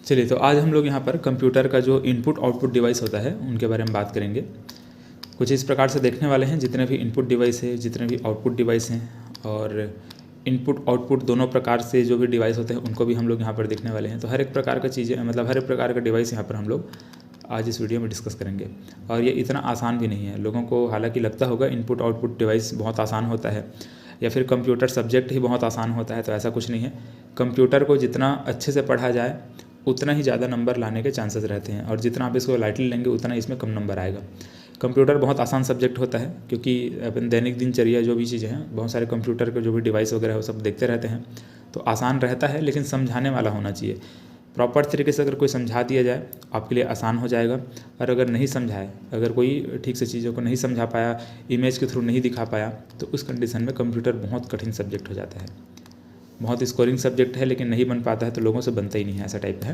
चलिए, तो आज हम लोग यहाँ पर कंप्यूटर का जो इनपुट आउटपुट डिवाइस होता है उनके बारे में बात करेंगे। कुछ इस प्रकार से देखने वाले हैं, जितने भी इनपुट डिवाइस है, जितने भी आउटपुट डिवाइस हैं, और इनपुट आउटपुट दोनों प्रकार से जो भी डिवाइस होते हैं उनको भी हम लोग यहाँ पर देखने वाले हैं। तो हर एक प्रकार का चीज़ें, मतलब हर एक प्रकार का डिवाइस यहाँ पर हम लोग आज इस वीडियो में डिस्कस करेंगे। और ये इतना आसान भी नहीं है। लोगों को हालांकि लगता होगा इनपुट आउटपुट डिवाइस बहुत आसान होता है या फिर कंप्यूटर सब्जेक्ट ही बहुत आसान होता है, तो ऐसा कुछ नहीं है। कंप्यूटर को जितना अच्छे से पढ़ा जाए उतना ही ज़्यादा नंबर लाने के चांसेस रहते हैं, और जितना आप इसको लाइटली लेंगे उतना इसमें कम नंबर आएगा। कंप्यूटर बहुत आसान सब्जेक्ट होता है क्योंकि अपन दैनिक दिनचर्या जो भी चीज़ें हैं, बहुत सारे कंप्यूटर के जो भी डिवाइस वगैरह है वो सब देखते रहते हैं, तो आसान रहता है। लेकिन समझाने वाला होना चाहिए। प्रॉपर तरीके से अगर कोई समझा दिया जाए आपके लिए आसान हो जाएगा, और अगर नहीं समझाए, अगर कोई ठीक से चीज़ों को नहीं समझा पाया, इमेज के थ्रू नहीं दिखा पाया, तो उस कंडीशन में कंप्यूटर बहुत कठिन सब्जेक्ट हो जाता है। बहुत स्कोरिंग सब्जेक्ट है लेकिन नहीं बन पाता है, तो लोगों से बनता ही नहीं है, ऐसा टाइप है।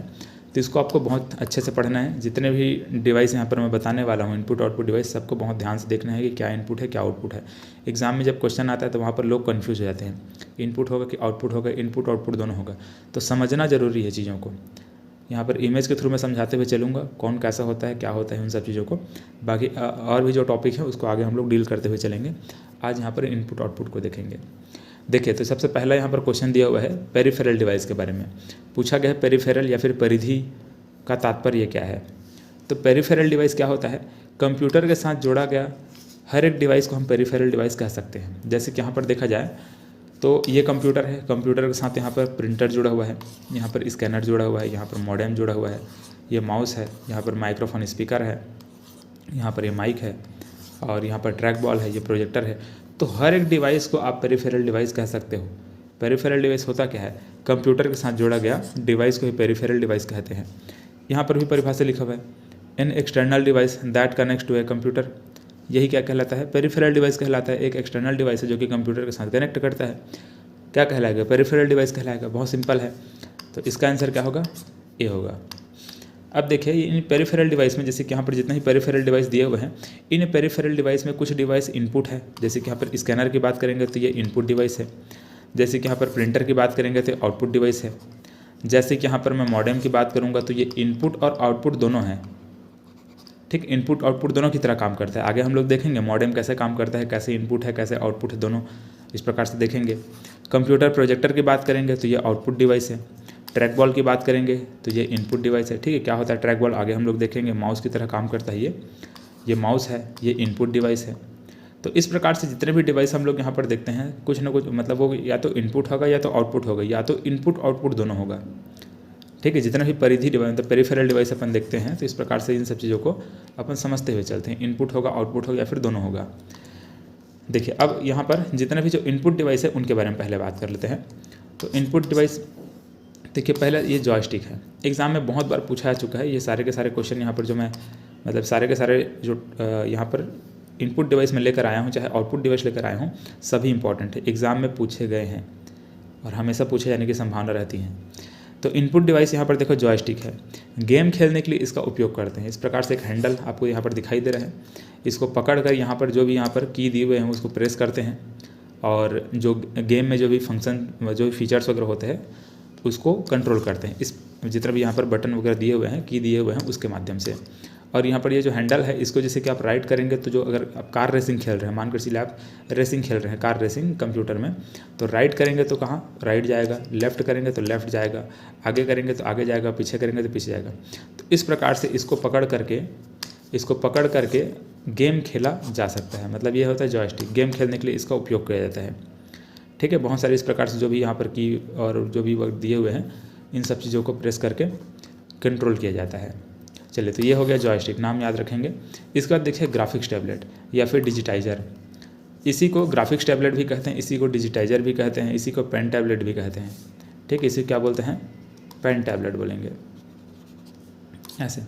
तो इसको आपको बहुत अच्छे से पढ़ना है। जितने भी डिवाइस यहाँ पर मैं बताने वाला हूँ, इनपुट आउटपुट डिवाइस, सबको बहुत ध्यान से देखना है कि क्या इनपुट है क्या आउटपुट है। एग्जाम में जब क्वेश्चन आता है तो वहाँ पर लोग कन्फ्यूज हो जाते हैं, इनपुट होगा कि आउटपुट होगा, इनपुट आउटपुट दोनों होगा। तो समझना ज़रूरी है चीज़ों को। यहाँ पर इमेज के थ्रू मैं समझाते हुए चलूँगा कौन कैसा होता है, क्या होता है, उन सब चीज़ों को। बाकी और भी जो टॉपिक है उसको आगे हम लोग डील करते हुए चलेंगे। आज यहाँ पर इनपुट आउटपुट को देखेंगे। देखिए, तो सबसे पहला यहाँ पर क्वेश्चन दिया हुआ है पेरिफेरल डिवाइस के बारे में। पूछा गया है पेरिफेरल या फिर परिधि का तात्पर्य क्या है। तो पेरिफेरल डिवाइस क्या होता है? कंप्यूटर के साथ जोड़ा गया हर एक डिवाइस को हम पेरिफेरल डिवाइस कह सकते हैं। जैसे कि यहाँ पर देखा जाए तो ये कंप्यूटर है, कंप्यूटर के साथ यहाँ पर प्रिंटर जुड़ा हुआ है, यहाँ पर स्कैनर जुड़ा हुआ है, यहाँ पर मॉडेम जुड़ा हुआ है, ये माउस है, यहाँ पर माइक्रोफोन स्पीकर है, यहाँ पर ये माइक है, और यहाँ पर ट्रैक बॉल है, ये प्रोजेक्टर है। तो हर एक डिवाइस को आप पेरिफेरल डिवाइस कह सकते हो। पेरिफेरल डिवाइस होता क्या है? कंप्यूटर के साथ जोड़ा गया डिवाइस को ही पेरिफेरल डिवाइस कहते हैं। यहाँ पर भी परिभाषा लिखा हुआ है, an external device that connects to a computer. यही क्या कहलाता है? पेरिफेरल डिवाइस कहलाता है। एक एक्सटर्नल डिवाइस है जो कि कंप्यूटर के साथ कनेक्ट करता है। क्या कहलाएगा? पेरिफेरल डिवाइस कहलाएगा। बहुत सिंपल है। तो इसका आंसर क्या होगा? ए होगा। अब देखिए, इन पेरिफेरल डिवाइस में, जैसे कि यहाँ पर जितना ही पेरिफेरल डिवाइस दिए हुए हैं, इन पेरिफेरल डिवाइस में कुछ डिवाइस इनपुट है। जैसे कि यहाँ पर स्कैनर की बात करेंगे तो ये इनपुट डिवाइस है। जैसे कि यहाँ पर प्रिंटर की बात करेंगे तो आउटपुट डिवाइस है। जैसे कि यहाँ पर मैं मॉडेम की बात करूँगा तो ये इनपुट और आउटपुट दोनों हैं। ठीक, इनपुट आउटपुट दोनों की तरह काम करता है। आगे हम लोग देखेंगे मॉडेम कैसे काम करता है, कैसे इनपुट है, कैसे आउटपुट है, दोनों इस प्रकार से देखेंगे। कंप्यूटर प्रोजेक्टर की बात करेंगे तो ये आउटपुट डिवाइस है। ट्रैक बॉल की बात करेंगे तो ये इनपुट डिवाइस है। ठीक है, क्या होता है ट्रैक बॉल आगे हम लोग देखेंगे। माउस की तरह काम करता है ये माउस है, ये इनपुट डिवाइस है। तो इस प्रकार से जितने भी डिवाइस हम लोग यहाँ पर देखते हैं, कुछ ना कुछ मतलब वो या तो इनपुट होगा या तो आउटपुट होगा, या तो इनपुट आउटपुट दोनों होगा। ठीक है, जितना भी परिधि डिवाइस मतलब पेरिफेरल डिवाइस अपन देखते हैं, तो इस प्रकार से इन सब चीज़ों को अपन समझते हुए चलते हैं। इनपुट होगा, आउटपुट होगा, या फिर दोनों होगा। देखिए, अब यहाँ पर जितने भी जो इनपुट डिवाइस है उनके बारे में पहले बात कर लेते हैं। तो इनपुट डिवाइस, देखिए पहले ये जॉयस्टिक है। एग्जाम में बहुत बार पूछा जा चुका है। ये सारे के सारे क्वेश्चन यहाँ पर जो मैं मतलब सारे के सारे जो यहाँ पर इनपुट डिवाइस में लेकर आया हूँ, चाहे आउटपुट डिवाइस लेकर आया हूँ, सभी इंपॉर्टेंट है, एग्जाम में पूछे गए हैं और हमेशा पूछे जाने की संभावना रहती है। तो इनपुट डिवाइस यहाँ पर देखो जॉयस्टिक है। गेम खेलने के लिए इसका उपयोग करते हैं। इस प्रकार से एक हैंडल आपको यहाँ पर दिखाई दे रहा है। इसको पकड़ कर यहाँ पर जो भी यहाँ पर की दिए हुए हैं उसको प्रेस करते हैं, और जो गेम में जो भी फंक्शन, जो भी फीचर्स वगैरह होते हैं उसको कंट्रोल करते हैं। इस जितना भी यहाँ पर बटन वगैरह दिए हुए हैं, की दिए हुए हैं, उसके माध्यम से। और यहाँ पर ये जो हैंडल है, इसको जैसे कि आप राइट करेंगे तो जो अगर आप कार रेसिंग खेल रहे हैं, मान कर चलिए आप रेसिंग खेल रहे हैं, कार रेसिंग कंप्यूटर में, तो राइट करेंगे तो कहाँ राइट जाएगा, लेफ्ट करेंगे तो लेफ्ट जाएगा, आगे करेंगे तो आगे जाएगा, पीछे करेंगे तो पीछे जाएगा। तो इस प्रकार से इसको पकड़ करके गेम खेला जा सकता है। मतलब ये होता है जॉयस्टिक। गेम खेलने के लिए इसका उपयोग किया जाता है। ठीक है, बहुत सारे इस प्रकार से जो भी यहाँ पर की और जो भी वक्त दिए हुए हैं, इन सब चीज़ों को प्रेस करके कंट्रोल किया जाता है। चलिए, तो ये हो गया जॉयस्टिक, नाम याद रखेंगे। इसके बाद देखिए ग्राफिक्स टैबलेट या फिर डिजिटाइज़र। इसी को ग्राफिक्स टैबलेट भी कहते हैं, इसी को डिजिटाइज़र भी कहते हैं, इसी को पेन टैबलेट भी कहते हैं। ठीक, इसी क्या बोलते हैं? पेन टैबलेट बोलेंगे ऐसे।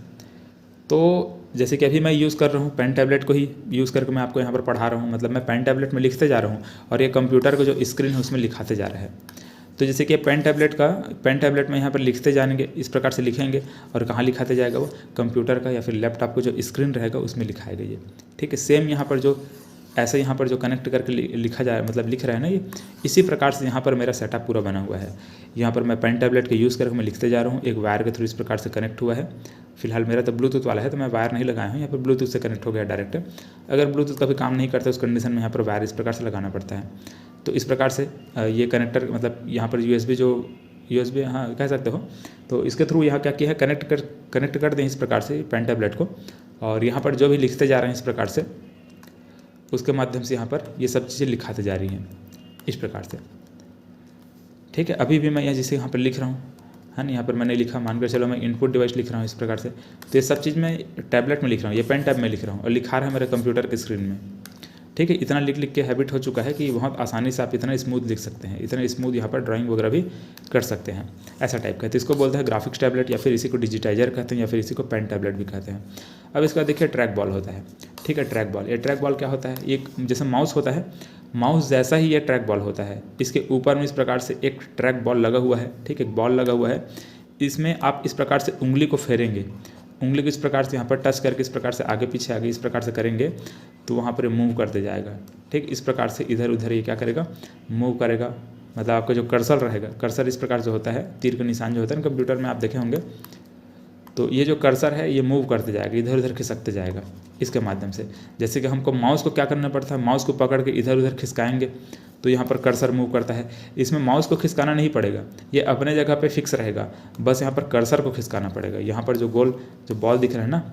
तो जैसे कि अभी मैं यूज़ कर रहा हूँ पेन टैबलेट को ही यूज़ करके मैं आपको यहाँ पर पढ़ा रहा हूँ, मतलब मैं पेन टैबलेट में लिखते जा रहा हूँ और ये कंप्यूटर का जो स्क्रीन है उसमें लिखाते जा रहा है। तो जैसे कि पेन टैबलेट में यहाँ पर लिखते जाएंगे, इस प्रकार से लिखेंगे, और कहाँ लिखाते जाएगा वो? कंप्यूटर का या फिर लैपटॉप का जो स्क्रीन रहेगा उसमें लिखाएगा ये। ठीक है, सेम यहाँ पर जो ऐसे यहाँ पर जो कनेक्ट करके लिखा जाए, मतलब लिख रहा है ना ये, इसी प्रकार से यहाँ पर मेरा सेटअप पूरा बना हुआ है। यहाँ पर मैं पेन टैबलेट के यूज़ करके मैं लिखते जा रहा हूँ, एक वायर के थ्रू इस प्रकार से कनेक्ट हुआ है। फिलहाल मेरा तो ब्लूटूथ वाला है तो मैं वायर नहीं लगाया हूँ, यहाँ पर ब्लूटूथ से कनेक्ट हो गया डायरेक्ट। अगर ब्लूटूथ कभी काम नहीं करता उस कंडीशन में यहाँ पर वायर इस प्रकार से लगाना पड़ता है। तो इस प्रकार से ये कनेक्टर, मतलब यहाँ पर यूएसबी हाँ कह सकते हो, तो इसके थ्रू यहाँ क्या किया है, कनेक्ट कर दें इस प्रकार से पेन टैबलेट को, और यहाँ पर जो भी लिखते जा रहे हैं इस प्रकार से, उसके माध्यम से यहाँ पर ये सब चीज़ें लिखाते जा रही हैं इस प्रकार से। ठीक है, अभी भी मैं यहाँ जैसे यहाँ पर लिख रहा हूँ, है ना, यहाँ पर मैंने लिखा, मानकर चलो मैं इनपुट डिवाइस लिख रहा हूँ इस प्रकार से, तो ये सब चीज़ मैं टैबलेट में लिख रहा हूँ, ये पेन टैब में लिख रहा हूँ और लिखा रहा है मेरे कंप्यूटर के स्क्रीन में। ठीक है, इतना लिख के हैबिट हो चुका है कि बहुत आसानी से आप इतना स्मूथ लिख सकते हैं, इतना स्मूथ यहाँ पर ड्राइंग वगैरह भी कर सकते हैं। ऐसा टाइप का है, तो इसको बोलते हैं ग्राफिक्स टैबलेट, या फिर इसी को डिजिटाइजर कहते हैं, या फिर इसी को पेन टैबलेट भी कहते हैं। अब इसका देखिए ट्रैक बॉल होता है। ठीक है, ट्रैक बॉल, ये ट्रैक बॉल क्या होता है, एक जैसे माउस होता है, माउस जैसा ही ये ट्रैक बॉल होता है। इसके ऊपर में इस प्रकार से एक ट्रैक बॉल लगा हुआ है। ठीक है, बॉल लगा हुआ है, इसमें आप इस प्रकार से उंगली को फेरेंगे, उंगली को इस प्रकार से यहाँ पर टच करके इस प्रकार से आगे पीछे आगे इस प्रकार से करेंगे तो वहाँ पर मूव करते जाएगा। ठीक, इस प्रकार से इधर उधर ये क्या करेगा, मूव करेगा। मतलब आपका जो कर्सर रहेगा, कर्सर इस प्रकार से होता है, तीर का निशान जो होता है ना कंप्यूटर में आप देखे होंगे, तो ये जो कर्सर है ये मूव करते जाएगा, इधर उधर खिसकते जाएगा इसके माध्यम से। जैसे कि हमको माउस को क्या करना पड़ता है, माउस को पकड़ के इधर उधर खिसकाएंगे तो यहाँ पर कर्सर मूव करता है। इसमें माउस को खिसकाना नहीं पड़ेगा, ये अपने जगह पे फिक्स रहेगा, बस यहाँ पर कर्सर को खिसकाना पड़ेगा। यहाँ पर जो गोल जो बॉल दिख रहा है ना,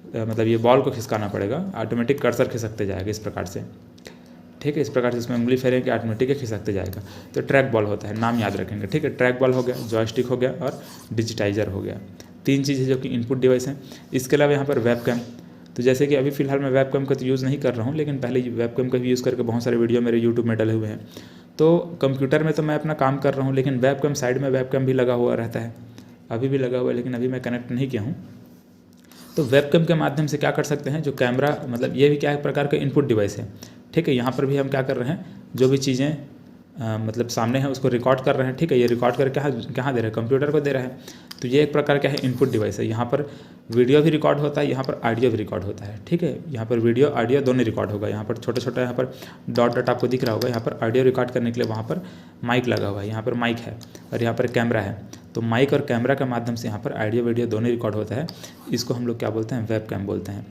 मतलब ये बॉल को खिसकाना पड़ेगा, ऑटोमेटिक कर्सर खिसकते जाएगा इस प्रकार से। ठीक है, इस प्रकार से इसमें उंगली फेरेंगे ऑटोमेटिक खिसकते जाएगा। तो ट्रैक बॉल होता है, नाम याद रखेंगे। ठीक है, ट्रैक बॉल हो गया, जॉयस्टिक हो गया और डिजिटाइजर हो गया, तीन चीज़ें जो कि इनपुट डिवाइस हैं। इसके अलावा यहाँ पर वेबकैम, तो जैसे कि अभी फ़िलहाल मैं वेबकैम का तो यूज़ नहीं कर रहा हूँ, लेकिन पहले वेबकैम का भी यूज़ करके बहुत सारे वीडियो मेरे यूट्यूब में डले हुए हैं। तो कंप्यूटर में तो मैं अपना काम कर रहा हूँ, लेकिन वेबकैम साइड में वेबकैम भी लगा हुआ रहता है, अभी भी लगा हुआ है, लेकिन अभी मैं कनेक्ट नहीं किया हूँ। तो वेबकैम के माध्यम से क्या कर सकते हैं, जो कैमरा, मतलब ये भी क्या एक प्रकार का इनपुट डिवाइस है। ठीक है, यहाँ पर भी हम क्या कर रहे हैं, जो भी चीज़ें मतलब सामने है उसको रिकॉर्ड कर रहे हैं। ठीक है, ये रिकॉर्ड करके कहाँ दे रहे हैं, कंप्यूटर को दे रहा है। तो ये एक प्रकार क्या है, इनपुट डिवाइस है। यहाँ पर वीडियो भी रिकॉर्ड होता है, यहाँ पर ऑडियो भी रिकॉर्ड होता है। ठीक है, यहाँ पर वीडियो ऑडियो दोनों रिकॉर्ड होगा। यहाँ पर छोटा छोटा यहाँ पर डॉट डॉट आपको दिख रहा होगा, यहाँ पर ऑडियो रिकॉर्ड करने के लिए वहाँ पर माइक लगा हुआ है, यहाँ पर माइक है और यहाँ पर कैमरा है। तो माइक और कैमरा के माध्यम से यहाँ पर ऑडियो वीडियो दोनों रिकॉर्ड होता है। इसको हम लोग क्या बोलते हैं, वेबकैम बोलते हैं।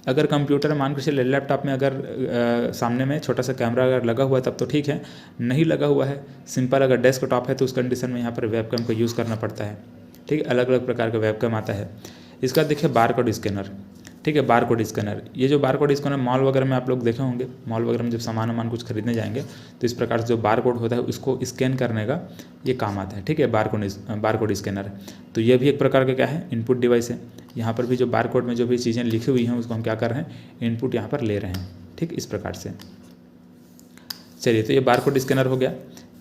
अगर कंप्यूटर मान के चलिए लैपटॉप में अगर सामने में छोटा सा कैमरा अगर लगा हुआ है तब तो ठीक है, नहीं लगा हुआ है, सिंपल अगर डेस्कटॉप है तो उस कंडीशन में यहाँ पर वेबकैम का यूज़ करना पड़ता है। ठीक है, अलग अलग प्रकार का वेबकैम आता है। इसका देखिए बारकोड स्कैनर। ठीक है, बारकोड स्कैनर, ये जो बारकोड स्कैनर मॉल वगैरह में आप लोग देखे होंगे, मॉल वगैरह में जब सामान कुछ खरीदने जाएंगे तो इस प्रकार से जो बारकोड होता है उसको स्कैन करने का ये काम आता है। ठीक है, बारकोड स्कैनर, तो ये भी एक प्रकार का क्या है, इनपुट डिवाइस है। यहाँ पर भी जो बारकोड में जो भी चीज़ें लिखी हुई हैं उसको हम क्या कर रहे हैं, इनपुट यहाँ पर ले रहे हैं। ठीक, इस प्रकार से। चलिए, तो ये बारकोड स्कैनर हो गया।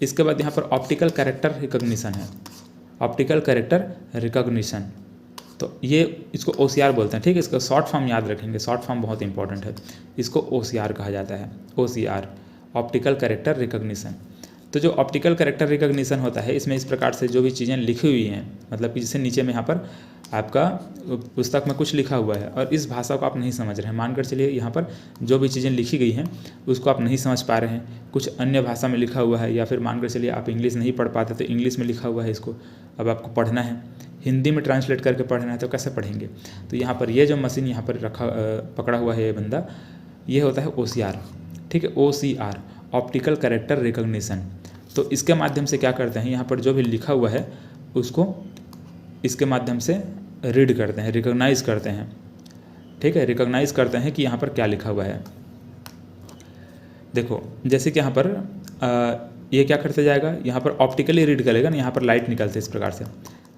इसके बाद यहाँ पर ऑप्टिकल कैरेक्टर रिकॉग्निशन है, ऑप्टिकल कैरेक्टर रिकॉग्निशन, तो ये इसको OCR बोलते हैं। ठीक है, इसका शॉर्ट फॉर्म याद रखेंगे, शॉर्ट फॉर्म बहुत इंपॉर्टेंट है। इसको OCR कहा जाता है, OCR, ऑप्टिकल कैरेक्टर रिकॉग्निशन। तो जो ऑप्टिकल कैरेक्टर रिकॉग्निशन होता है, इसमें इस प्रकार से जो भी चीज़ें लिखी हुई हैं, मतलब कि जैसे नीचे में यहाँ पर आपका पुस्तक में कुछ लिखा हुआ है और इस भाषा को आप नहीं समझ रहे हैं, मानकर चलिए यहाँ पर जो भी चीज़ें लिखी गई हैं उसको आप नहीं समझ पा रहे हैं, कुछ अन्य भाषा में लिखा हुआ है, या फिर मानकर चलिए आप इंग्लिश नहीं पढ़ पाते तो इंग्लिश में लिखा हुआ है, इसको अब आपको पढ़ना है, हिंदी में ट्रांसलेट करके पढ़ना है तो कैसे पढ़ेंगे। तो यहाँ पर ये जो मशीन यहाँ पर पकड़ा हुआ है ये बंदा, ये होता है OCR। ठीक है, OCR, ऑप्टिकल कैरेक्टर रिकॉग्निशन। तो इसके माध्यम से क्या करते हैं, यहाँ पर जो भी लिखा हुआ है उसको इसके माध्यम से रीड करते हैं, रिकॉग्नाइज करते हैं। ठीक है, रिकॉग्नाइज करते हैं कि यहाँ पर क्या लिखा हुआ है। देखो जैसे कि यहाँ पर ये क्या करते जाएगा, यहाँ पर ऑप्टिकली रीड करेगा ना, यहाँ पर लाइट निकलते हैं इस प्रकार से,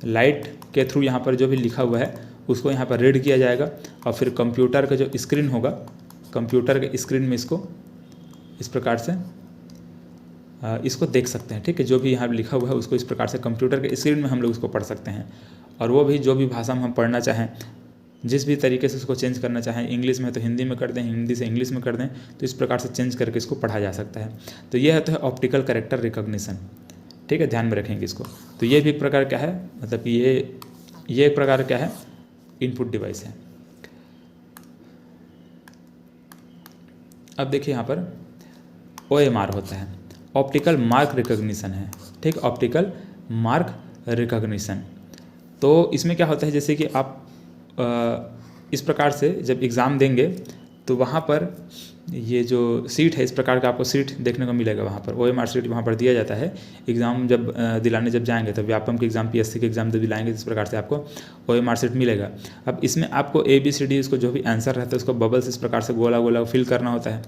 लाइट के थ्रू यहाँ पर जो भी लिखा हुआ है उसको यहाँ पर रीड किया जाएगा और फिर कंप्यूटर का जो स्क्रीन होगा, कंप्यूटर के स्क्रीन में इसको इस प्रकार से इसको देख सकते हैं। ठीक है, जो भी यहाँ लिखा हुआ है उसको इस प्रकार से कंप्यूटर के स्क्रीन में हम लोग उसको पढ़ सकते हैं, और वो भी जो भी भाषा में हम पढ़ना चाहें, जिस भी तरीके से उसको चेंज करना चाहें, इंग्लिश में तो हिंदी में कर दें, हिंदी से इंग्लिश में कर दें, तो इस प्रकार से चेंज करके इसको पढ़ा जा सकता है। तो ये होता है ऑप्टिकल कैरेक्टर रिकॉग्निशन। ठीक है, ध्यान में रखेंगे इसको। तो ये भी एक प्रकार क्या है, मतलब कि ये एक प्रकार क्या है, इनपुट डिवाइस है। अब देखिए यहाँ पर OMR होता है, ऑप्टिकल मार्क रिकॉग्निशन है, ठीक, ऑप्टिकल मार्क रिकॉग्निशन। तो इसमें क्या होता है, जैसे कि आप इस प्रकार से जब एग्ज़ाम देंगे तो वहाँ पर ये जो सीट है, इस प्रकार का आपको सीट देखने को मिलेगा। वहाँ पर OMR सीट वहाँ पर दिया जाता है। एग्ज़ाम जब दिलाने जब जाएंगे तो व्यापम के एग्ज़ाम, PSC के एग्ज़ाम जब दिलाएंगे इस प्रकार से आपको OMR सीट मिलेगा। अब इसमें आपको ABCD इसको जो भी आंसर रहता है उसको बबल्स इस प्रकार से गोला गोला फिल करना होता है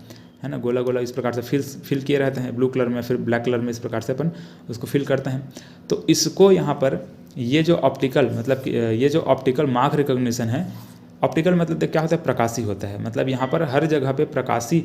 ना, गोला गोला इस प्रकार से फिल किए रहते हैं, ब्लू कलर में, फिर ब्लैक कलर में, इस प्रकार से अपन उसको फिल करते हैं। तो इसको यहाँ पर ये जो ऑप्टिकल मतलब ये जो ऑप्टिकल मार्क रिकॉग्निशन है, ऑप्टिकल मतलब क्या होता है, प्रकाशी होता है। मतलब यहाँ पर हर जगह पे प्रकाशी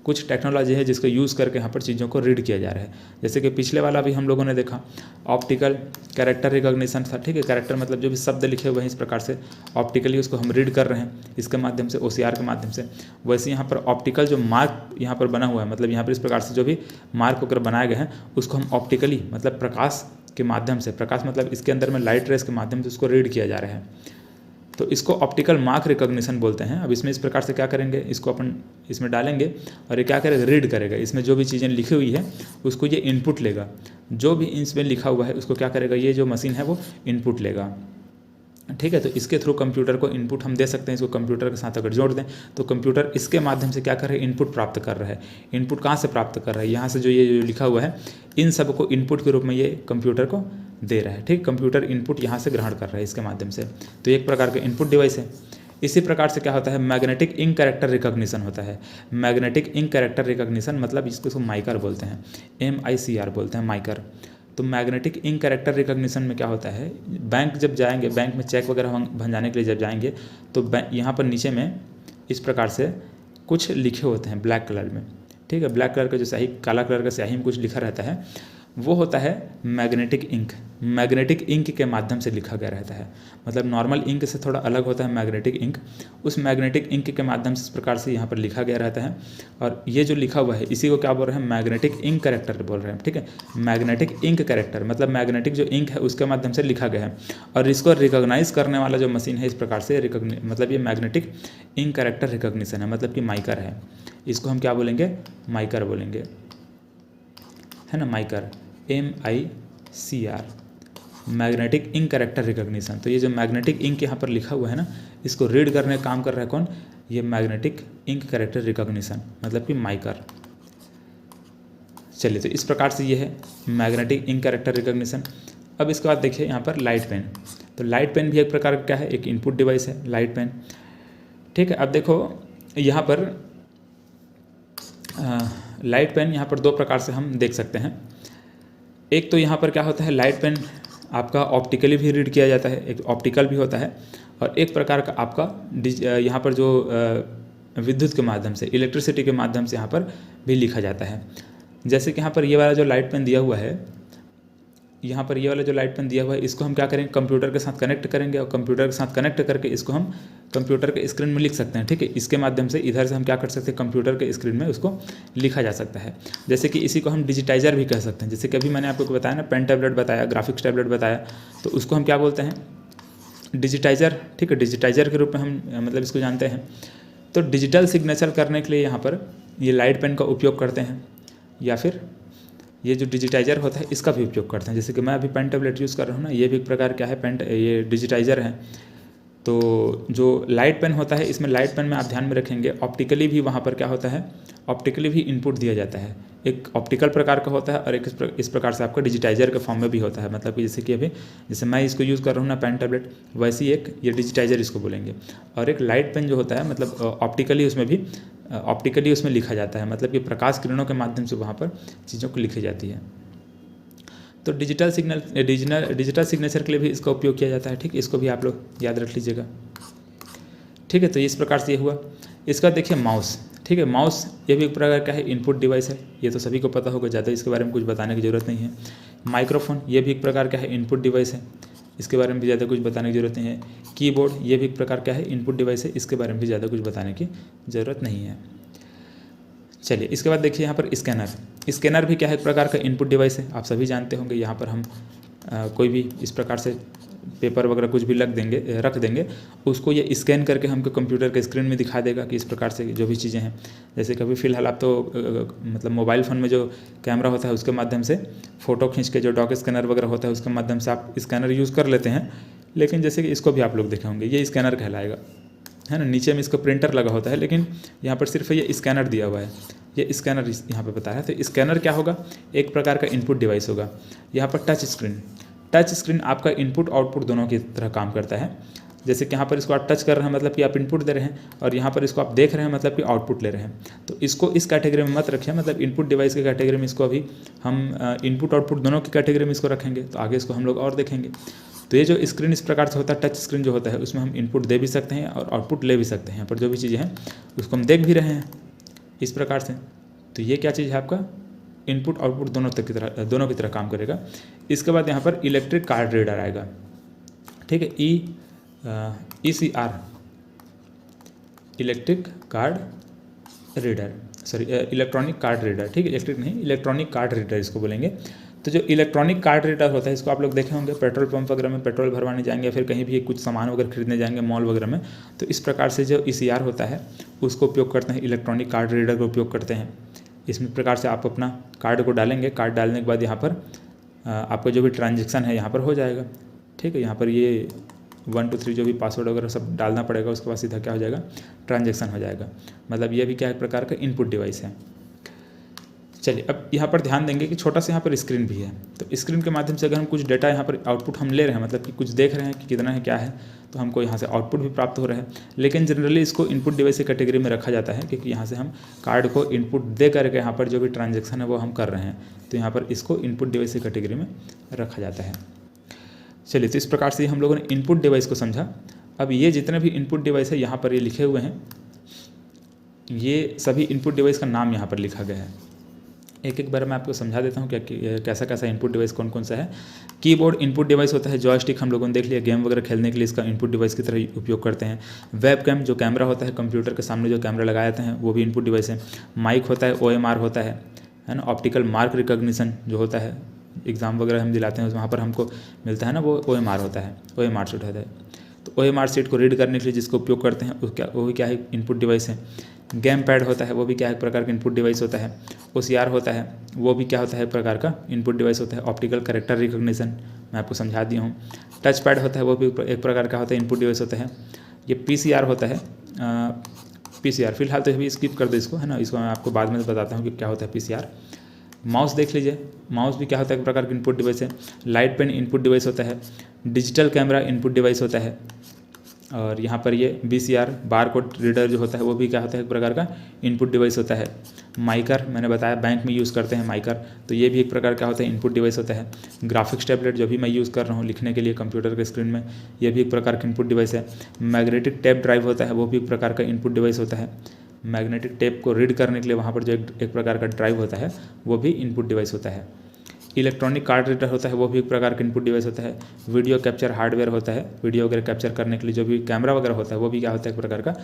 कुछ टेक्नोलॉजी है जिसको यूज़ करके यहाँ पर चीज़ों को रीड किया जा रहा है। जैसे कि पिछले वाला भी हम लोगों ने देखा ऑप्टिकल कैरेक्टर रिकॉग्निशन था, ठीक है। कैरेक्टर मतलब जो भी शब्द लिखे हुए हैं इस प्रकार से ऑप्टिकली उसको हम रीड कर रहे हैं इसके माध्यम से, OCR के माध्यम से। वैसे यहाँ पर ऑप्टिकल जो मार्क यहाँ पर बना हुआ है, मतलब यहाँ पर इस प्रकार से जो भी मार्क होकर बनाए गए हैं उसको हम ऑप्टिकली मतलब प्रकाश के माध्यम से, प्रकाश मतलब इसके अंदर में लाइट रेस के माध्यम से उसको रीड किया जा रहा है। तो इसको ऑप्टिकल मार्क रिकॉग्निशन बोलते हैं। अब इसमें इस प्रकार से क्या करेंगे, इसको अपन इसमें डालेंगे और ये क्या करेगा, रीड करेगा। इसमें जो भी चीज़ें लिखी हुई है उसको ये इनपुट लेगा, जो भी इसमें लिखा हुआ है उसको क्या करेगा, ये जो मशीन है वो इनपुट लेगा, ठीक है। तो इसके थ्रू कंप्यूटर को इनपुट हम दे सकते हैं। इसको कंप्यूटर के साथ अगर जोड़ दें तो कंप्यूटर इसके माध्यम से क्या कर रहा है, इनपुट प्राप्त कर रहा है। इनपुट कहाँ से प्राप्त कर रहा है, यहाँ से जो ये जो लिखा हुआ है इन सब को इनपुट के रूप में ये कंप्यूटर को दे रहा है, ठीक। कंप्यूटर इनपुट यहाँ से ग्रहण कर रहा है इसके माध्यम से। तो एक प्रकार का इनपुट डिवाइस है। इसी प्रकार से क्या होता है, मैग्नेटिक इंक कैरेक्टर रिकॉग्निशन होता है। मैग्नेटिक इंक कैरेक्टर रिकॉग्निशन मतलब इसको माइकर बोलते हैं, MICR बोलते हैं, माइकर। तो मैग्नेटिक इंक कैरेक्टर रिकॉग्निशन में क्या होता है, बैंक जब जाएंगे, बैंक में चेक वगैरह भंजाने के लिए जब जाएंगे तो यहाँ पर नीचे में इस प्रकार से कुछ लिखे होते हैं ब्लैक कलर में, ठीक है। ब्लैक कलर का जो स्याही, काला कलर का स्याही में कुछ लिखा रहता है वो होता है मैग्नेटिक इंक। मैग्नेटिक इंक के माध्यम से लिखा गया रहता है, मतलब नॉर्मल इंक से थोड़ा अलग होता है मैग्नेटिक इंक। उस मैग्नेटिक इंक के माध्यम से इस प्रकार से यहाँ पर लिखा गया रहता है। और ये जो लिखा हुआ है इसी को क्या बोल रहे हैं, मैग्नेटिक इंक कैरेक्टर बोल रहे हैं, ठीक है। मैग्नेटिक इंक कैरेक्टर मतलब मैग्नेटिक जो इंक है उसके माध्यम से लिखा गया है। और इसको रिकॉग्नाइज करने वाला जो मशीन है इस प्रकार से मतलब ये मैग्नेटिक इंक कैरेक्टर रिकॉग्निशन है, मतलब कि माइकर है। इसको हम क्या बोलेंगे, माइकर बोलेंगे, है ना, माइकर, MICR, magnetic ink character recognition. तो ये जो मैग्नेटिक इंक यहाँ पर लिखा हुआ है ना, इसको रीड करने का काम कर रहा है कौन, ये मैग्नेटिक इंक कैरेक्टर रिकॉग्निशन मतलब कि माइकर। चलिए, तो इस प्रकार से ये है मैग्नेटिक इंक कैरेक्टर रिकॉग्निशन। अब इसके बाद देखिए यहाँ पर लाइट पेन। तो लाइट पेन भी एक प्रकार का क्या है, एक इनपुट डिवाइस है लाइट पेन, ठीक है। अब देखो यहाँ पर लाइट पेन यहाँ पर दो प्रकार से हम देख सकते हैं। एक तो यहाँ पर क्या होता है, लाइट पेन आपका ऑप्टिकली भी रीड किया जाता है, एक ऑप्टिकल भी होता है। और एक प्रकार का आपका यहाँ पर जो विद्युत के माध्यम से, इलेक्ट्रिसिटी के माध्यम से यहाँ पर भी लिखा जाता है। जैसे कि यहाँ पर ये वाला जो लाइट पेन दिया हुआ है, यहाँ पर ये वाला जो लाइट पेन दिया हुआ है इसको हम क्या करेंगे, कंप्यूटर के साथ कनेक्ट करेंगे और कंप्यूटर के साथ कनेक्ट करके इसको हम कंप्यूटर के स्क्रीन में लिख सकते हैं, ठीक है। इसके माध्यम से इधर से हम क्या कर सकते हैं, कंप्यूटर के स्क्रीन में उसको लिखा जा सकता है। जैसे कि इसी को हम डिजिटाइजर भी कह सकते हैं। जैसे कि अभी मैंने आपको बताया ना, पेन टैबलेट बताया, ग्राफिक्स टैबलेट बताया, तो उसको हम क्या बोलते हैं, डिजिटाइजर, ठीक है। डिजिटाइजर के रूप में हम मतलब इसको जानते हैं। तो डिजिटल सिग्नेचर करने के लिए यहाँ पर ये लाइट पेन का उपयोग करते हैं, या फिर ये जो डिजिटाइजर होता है इसका भी उपयोग करते हैं। जैसे कि मैं अभी पेन टैबलेट यूज़ कर रहा हूँ ना, ये भी एक प्रकार क्या है, ये डिजिटाइजर है। तो जो लाइट पेन होता है, इसमें लाइट पेन में आप ध्यान में रखेंगे ऑप्टिकली भी वहाँ पर क्या होता है, ऑप्टिकली भी इनपुट दिया जाता है। एक ऑप्टिकल प्रकार का होता है और एक इस प्रकार से आपका डिजिटाइजर के फॉर्म में भी होता है। मतलब कि जैसे कि अभी जैसे मैं इसको यूज़ कर रहा हूँ ना पेन टैबलेट, वैसे ही एक ये डिजिटाइजर इसको बोलेंगे। और एक लाइट पेन जो होता है मतलब ऑप्टिकली उसमें लिखा जाता है, मतलब कि प्रकाश किरणों के माध्यम से वहाँ पर चीज़ों को लिखी जाती है। तो डिजिटल सिग्नेचर के लिए भी इसका उपयोग किया जाता है, ठीक है। इसको भी आप लोग याद रख लीजिएगा, ठीक है। तो इस प्रकार से ये हुआ। इसका देखिए माउस, ठीक है। माउस ये भी एक प्रकार का है, इनपुट डिवाइस है। ये तो सभी को पता होगा, ज़्यादा इसके बारे में कुछ बताने की ज़रूरत नहीं है। माइक्रोफोन ये भी एक प्रकार का है, इनपुट डिवाइस है। इसके बारे में भी ज़्यादा कुछ बताने की ज़रूरत नहीं है। कीबोर्ड ये भी एक प्रकार का है, इनपुट डिवाइस है। इसके बारे में भी ज़्यादा कुछ बताने की ज़रूरत नहीं है। चलिए, इसके बाद देखिए यहाँ पर स्कैनर भी क्या है, एक प्रकार का इनपुट डिवाइस है। आप सभी जानते होंगे। यहाँ पर हम कोई भी इस प्रकार से पेपर वगैरह कुछ भी रख देंगे, उसको ये स्कैन करके हमको कंप्यूटर के स्क्रीन में दिखा देगा कि इस प्रकार से जो भी चीज़ें हैं। जैसे कभी फ़िलहाल आप तो मतलब मोबाइल फ़ोन में जो कैमरा होता है उसके माध्यम से फ़ोटो खींच के जो डॉक स्कैनर वगैरह होता है उसके माध्यम से आप स्कैनर यूज़ कर लेते हैं, लेकिन जैसे कि इसको भी आप लोग देखे होंगे, ये स्कैनर कहलाएगा, है ना। नीचे में इसका प्रिंटर लगा होता है, लेकिन यहाँ पर सिर्फ ये स्कैनर दिया हुआ है, ये स्कैनर यहाँ पे बताया है। तो स्कैनर क्या होगा, एक प्रकार का इनपुट डिवाइस होगा। यहाँ पर टच स्क्रीन आपका इनपुट आउटपुट दोनों की तरह काम करता है। जैसे कि यहाँ पर इसको आप टच कर रहे हैं मतलब कि आप इनपुट दे रहे हैं, और यहाँ पर इसको आप देख रहे हैं मतलब कि आउटपुट ले रहे हैं। तो इसको इस कैटेगरी में मत रखिए, मतलब इनपुट डिवाइस की कैटेगरी में इसको अभी हम इनपुट आउटपुट दोनों की कैटेगरी में इसको रखेंगे, तो आगे इसको हम लोग और देखेंगे। तो ये जो स्क्रीन इस प्रकार से होता है, टच स्क्रीन जो होता है, उसमें हम इनपुट दे भी सकते हैं और आउटपुट ले भी सकते हैं। यहाँ पर जो भी चीज़ें हैं उसको हम देख भी रहे हैं इस प्रकार से। तो ये क्या चीज़ है, आपका इनपुट आउटपुट दोनों की तरह काम करेगा। इसके बाद यहाँ पर इलेक्ट्रिक कार्ड रीडर आएगा, ठीक है, ECR, electric card reader, sorry electronic card reader, ठीक है, इलेक्ट्रिक नहीं, इलेक्ट्रॉनिक कार्ड रीडर इसको बोलेंगे। तो जो इलेक्ट्रॉनिक कार्ड रीडर होता है, इसको आप लोग देखे होंगे पेट्रोल पंप वगैरह में पेट्रोल भरवाने जाएंगे, फिर कहीं भी कुछ सामान वगैरह खरीदने जाएंगे मॉल वगैरह में, तो इस प्रकार से जो ECR होता है उसको उपयोग करते हैं, इलेक्ट्रॉनिक कार्ड रीडर का उपयोग करते हैं। इसमें प्रकार से आप अपना कार्ड को डालेंगे, कार्ड डालने के बाद यहाँ पर आपका जो भी ट्रांजेक्शन है यहाँ पर हो जाएगा, ठीक है। यहाँ पर ये 1 2 3 जो भी पासवर्ड वगैरह सब डालना पड़ेगा, उसके बाद सीधा क्या हो जाएगा, ट्रांजेक्शन हो जाएगा। मतलब ये भी क्या एक प्रकार का इनपुट डिवाइस है। चलिए अब यहाँ पर ध्यान देंगे कि छोटा सा यहाँ पर स्क्रीन भी है, तो स्क्रीन के माध्यम से अगर हम कुछ डेटा यहाँ पर आउटपुट हम ले रहे हैं, मतलब कि कुछ देख रहे हैं कि कितना है क्या है, तो हमको यहाँ से आउटपुट भी प्राप्त हो रहा है। लेकिन जनरली इसको इनपुट डिवाइस की कैटेगरी में रखा जाता है, क्योंकि यहाँ से हम कार्ड को इनपुट दे करके यहाँ पर जो भी ट्रांजेक्शन है वो हम कर रहे हैं, तो यहाँ पर इसको इनपुट डिवाइस की कैटेगरी में रखा जाता है। चलिए, तो इस प्रकार से हम लोगों ने इनपुट डिवाइस को समझा। अब ये जितने भी इनपुट डिवाइस है यहाँ पर ये लिखे हुए हैं, ये सभी इनपुट डिवाइस का नाम यहाँ पर लिखा गया है। एक एक बार मैं आपको समझा देता हूँ कैसा कैसा इनपुट डिवाइस कौन कौन सा है। कीबोर्ड इनपुट डिवाइस होता है, जॉयस्टिक हम लोगों ने देख लिया, गेम वगैरह खेलने के लिए इसका इनपुट डिवाइस की तरह उपयोग करते हैं। वेब कैम जो कैमरा होता है, कंप्यूटर के सामने जो कैमरा लगाए जाते हैं वो भी इनपुट डिवाइस है। माइक होता है, OMR होता है ना। ऑप्टिकल मार्क रिकॉग्निशन जो होता है, एग्ज़ाम वगैरह हम दिलाते हैं वहाँ पर हमको मिलता है ना, वो OMR होता है, OMR शीट होता है। तो OMR शीट को रीड करने के लिए जिसको उपयोग करते हैं वो भी क्या है, इनपुट डिवाइस है। गेम पैड होता है, वो भी क्या है, एक प्रकार का इनपुट डिवाइस होता है। OCR होता है, वो भी क्या होता है, एक प्रकार का इनपुट डिवाइस होता है। ऑप्टिकल कैरेक्टर रिकॉग्निशन मैं आपको समझा दिया हूँ। टच पैड होता है, वो भी एक प्रकार का होता है, इनपुट डिवाइस होता है। ये PCR होता है, PCR फिलहाल तो अभी स्किप कर दो इसको, है ना, इसको मैं आपको बाद में बताता हूँ कि क्या होता है PCR। माउस देख लीजिए, माउस भी क्या होता है, एक प्रकार का इनपुट डिवाइस है। लाइट पेन इनपुट डिवाइस होता है। डिजिटल कैमरा इनपुट डिवाइस होता है। और यहाँ पर ये BCR बार कोड रीडर जो होता है वो भी क्या होता है, एक प्रकार का इनपुट डिवाइस होता है। माइकर मैंने बताया बैंक में यूज़ करते हैं माइकर, तो ये भी एक प्रकार का होता है, इनपुट डिवाइस होता है। ग्राफिक्स टैबलेट जो भी मैं यूज़ कर रहा हूँ लिखने के लिए कंप्यूटर के स्क्रीन में, ये भी एक प्रकार का इनपुट डिवाइस है। मैग्नेटिक टेप ड्राइव होता है, वो भी एक प्रकार का इनपुट डिवाइस होता है। मैग्नेटिक टेप को रीड करने के लिए वहाँ पर जो एक प्रकार का ड्राइव होता है वो भी इनपुट डिवाइस होता है। इलेक्ट्रॉनिक कार्ड रीडर होता है, वो भी एक प्रकार का इनपुट डिवाइस होता है। वीडियो कैप्चर हार्डवेयर होता है, वीडियो वगैरह कैप्चर करने के लिए जो भी कैमरा वगैरह होता है वो भी क्या होता है, एक प्रकार का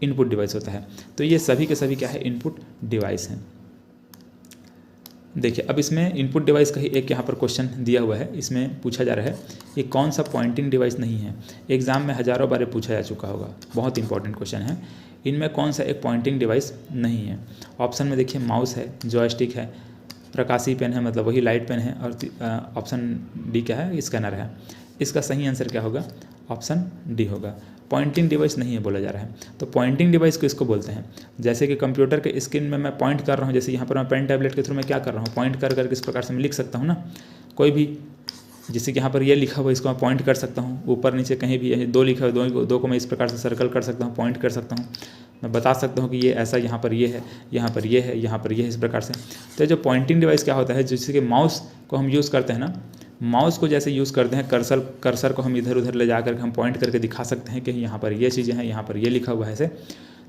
इनपुट डिवाइस होता है। तो ये सभी के सभी क्या है, इनपुट डिवाइस हैं। देखिए अब इसमें इनपुट डिवाइस का ही एक यहाँ पर क्वेश्चन दिया हुआ है, इसमें पूछा जा रहा है ये कौन सा पॉइंटिंग डिवाइस नहीं है। एग्जाम में हज़ारों बार पूछा जा चुका होगा, बहुत इंपॉर्टेंट क्वेश्चन है। इनमें कौन सा एक पॉइंटिंग डिवाइस नहीं है। ऑप्शन में देखिए माउस है, जॉयस्टिक है, प्रकाशी पेन है मतलब वही लाइट पेन है, और ऑप्शन डी क्या है, स्कैनर है। इसका सही आंसर क्या होगा, ऑप्शन डी होगा। पॉइंटिंग डिवाइस नहीं है बोला जा रहा है। तो पॉइंटिंग डिवाइस को इसको बोलते हैं, जैसे कि कंप्यूटर के स्क्रीन में मैं पॉइंट कर रहा हूँ, जैसे यहाँ पर मैं पेन टैबलेट के थ्रू मैं क्या कर रहा हूँ, पॉइंट कर करके इस प्रकार से मैं लिख सकता हूँ ना, कोई भी, जैसे कि यहाँ पर ये लिखा हुआ इसको मैं पॉइंट कर सकता हूँ, ऊपर नीचे कहीं भी 2 लिखा हुआ, दो को मैं इस प्रकार से सर्कल कर सकता हूँ, पॉइंट कर सकता हूँ, मैं बता सकता हूँ कि ये ऐसा, यहाँ पर ये है, यहाँ पर ये है, यहाँ पर ये है, इस प्रकार से। तो जो पॉइंटिंग डिवाइस क्या होता है, जैसे कि माउस को हम यूज़ करते हैं ना, माउस को जैसे यूज़ करते हैं, कर्सर को हम इधर उधर ले जा करके हम पॉइंट करके दिखा सकते हैं कि यहाँ पर ये चीज़ें हैं, यहाँ पर ये लिखा हुआ है ऐसे।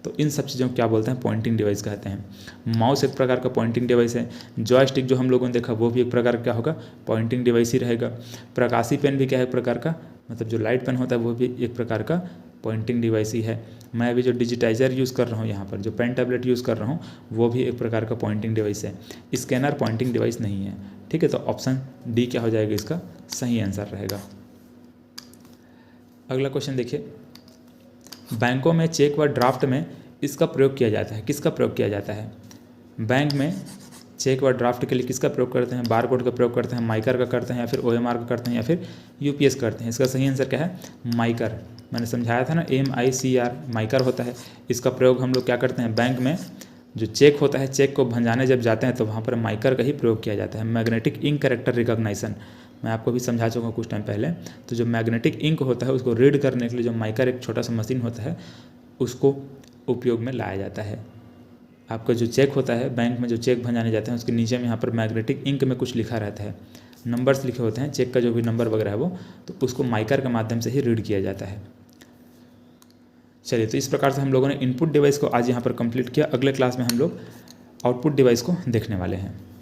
तो इन सब चीज़ों को क्या बोलते हैं, पॉइंटिंग डिवाइस कहते हैं। माउस एक प्रकार का पॉइंटिंग डिवाइस है। जॉयस्टिक जो हम लोगों ने देखा वो भी एक प्रकार का क्या होगा, पॉइंटिंग डिवाइस ही रहेगा। प्रकाशी पेन भी क्या है, एक प्रकार का, मतलब जो लाइट पेन होता है वो भी एक प्रकार का पॉइंटिंग डिवाइस ही है। मैं अभी जो डिजिटाइजर यूज़ कर रहा हूँ, यहाँ पर जो पेन टैबलेट यूज़ कर रहा हूँ वो भी एक प्रकार का पॉइंटिंग डिवाइस है। स्कैनर पॉइंटिंग डिवाइस नहीं है, ठीक है। तो ऑप्शन डी क्या हो जाएगा, इसका सही आंसर रहेगा। अगला क्वेश्चन देखिए, बैंकों में चेक व ड्राफ्ट में इसका प्रयोग किया जाता है, किसका प्रयोग किया जाता है? बैंक में चेक व ड्राफ्ट के लिए किसका प्रयोग करते हैं? बार कोड का प्रयोग करते हैं, माइकर का करते हैं, या फिर OMR का करते हैं, या फिर UPS करते हैं? इसका सही आंसर क्या है? माइकर। मैंने समझाया था ना, MICR माइकर होता है। इसका प्रयोग हम लोग क्या करते हैं? बैंक में जो चेक होता है, चेक को भंजाने जब जाते हैं तो वहाँ पर माइकर का ही प्रयोग किया जाता है। मैग्नेटिक इंक कैरेक्टर रिकॉग्निशन मैं आपको भी समझा चुका हूँ कुछ टाइम पहले। तो जो मैग्नेटिक इंक होता है उसको रीड करने के लिए जो माइकर एक छोटा सा मशीन होता है उसको उपयोग में लाया जाता है। आपका जो चेक होता है, बैंक में जो चेक भंजाने जाते हैं उसके नीचे में यहाँ पर मैग्नेटिक इंक में कुछ लिखा रहता है, नंबर्स लिखे होते हैं, चेक का जो भी नंबर वगैरह है वो, तो उसको माइकर के माध्यम से ही रीड किया जाता है। चलिए, तो इस प्रकार से हम लोगों ने इनपुट डिवाइस को आज यहाँ पर कंप्लीट किया। अगले क्लास में हम लोग आउटपुट डिवाइस को देखने वाले हैं।